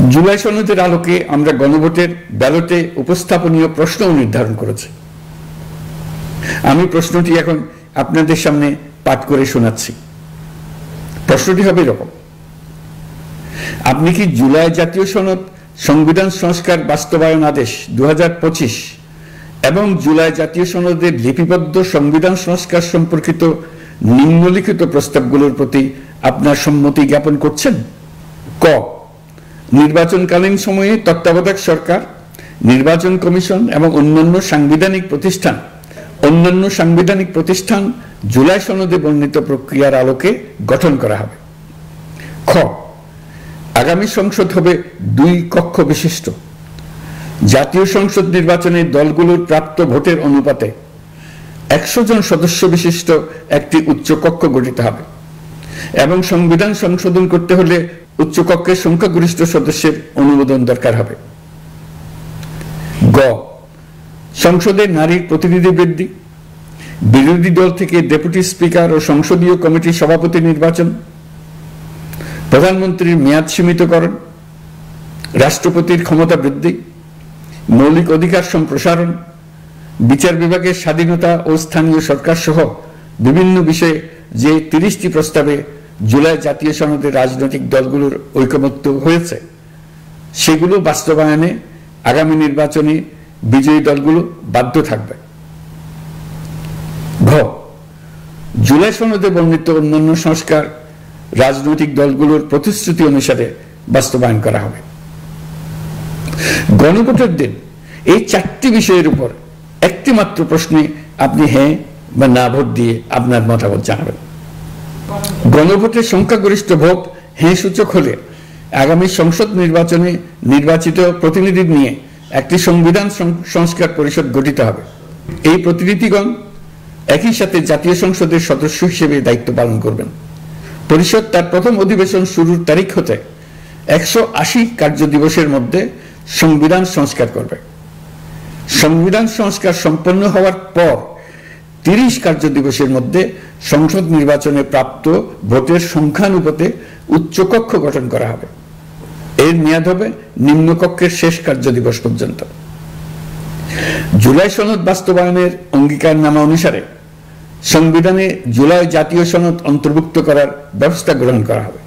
জুলাই সনদের আলোকে আমরা গণভোটের ব্যালটে উপস্থাপনীয় প্রশ্ন নির্ধারণ করেছি। আমি প্রশ্নটি এখন আপনাদের সামনে পাঠ করে শোনাচ্ছি। প্রশ্নটি হবে এরকম: আপনি কি জুলাই জাতীয় সনদ সংবিধান সংস্কার বাস্তবায়ন আদেশ 2025 এবং জুলাই জাতীয় সনদের লিপিবদ্ধ সংবিধান সংস্কার সম্পর্কিত নিম্নলিখিত প্রস্তাবগুলোর প্রতি আপনার সম্মতি জ্ঞাপন করছেন? ক, নির্বাচনকালীন সময়ে তত্ত্বাবধায়ক সরকার, নির্বাচন কমিশন এবং অন্যান্য সাংবিধানিক প্রতিষ্ঠান জুলাই সনদে বর্ণিত প্রক্রিয়ার আলোকে গঠন করা হবে। খ, আগামী সংসদ হবে 2 কক্ষ বিশিষ্ট। জাতীয় সংসদ নির্বাচনে দলগুলোর প্রাপ্ত ভোটের অনুপাতে 100 জন সদস্য বিশিষ্ট একটি উচ্চকক্ষ গঠিত হবে এবং সংবিধান সংশোধন করতে হলে উচ্চকক্ষের সংখ্যাগরিষ্ঠ সদস্যের অনুমোদন দরকার হবে। গ, সংসদে নারীর প্রতিনিধি বৃদ্ধি, বিরোধী দল থেকে ডেপুটি স্পিকার ও সংসদীয় কমিটির সভাপতি নির্বাচন, প্রধানমন্ত্রীর মেয়াদ সীমিতকরণ, রাষ্ট্রপতির ক্ষমতা বৃদ্ধি, মৌলিক অধিকার সম্প্রসারণ, বিচার বিভাগের স্বাধীনতা ও স্থানীয় সরকার সহ বিভিন্ন বিষয়ে যে 30টি প্রস্তাবে জুলাই জাতীয় সনদে রাজনৈতিক দলগুলোর ঐকমত্য হয়েছে সেগুলো বাস্তবায়নে আগামী নির্বাচনে বিজয়ী দলগুলো বাধ্য থাকবে। ঘ, জুলাই সনদে বর্ণিত অন্যান্য সংস্কার রাজনৈতিক দলগুলোর প্রতিশ্রুতি অনুসারে বাস্তবায়ন করা হবে। গণভোটের দিন এই 4টি বিষয়ের উপর একটি মাত্র প্রশ্নে আপনি হ্যাঁ বা না ভোট দিয়ে আপনার মতামত জানাবেন। গণভোটের সংখ্যাগরিষ্ঠ ভোট হ্যাঁ সূচক হলে আগামী সংসদ নির্বাচনে নির্বাচিত প্রতিনিধি নিয়ে একটি সংবিধান সংস্কার পরিষদ গঠিত হবে। এই প্রতিনিধিগণ একই সাথে জাতীয় সংসদের সদস্য হিসেবে দায়িত্ব পালন করবেন। পরিষদ তার প্রথম অধিবেশন শুরুর তারিখ হতে 180 কার্য দিবসের মধ্যে সংবিধান সংস্কার করবে। সংবিধান সংস্কার সম্পন্ন হওয়ার পর 30 কার্য দিবসের মধ্যে সংসদ নির্বাচনে প্রাপ্ত ভোটের সংখ্যানুপাতে উচ্চকক্ষ গঠন করা হবে। এর মেয়াদ হবে নিম্নকক্ষের শেষ কার্য দিবস পর্যন্ত। জুলাই সনদ বাস্তবায়নের অঙ্গীকারনামা অনুসারে সংবিধানে জুলাই জাতীয় সনদ অন্তর্ভুক্ত করার ব্যবস্থা গ্রহণ করা হবে।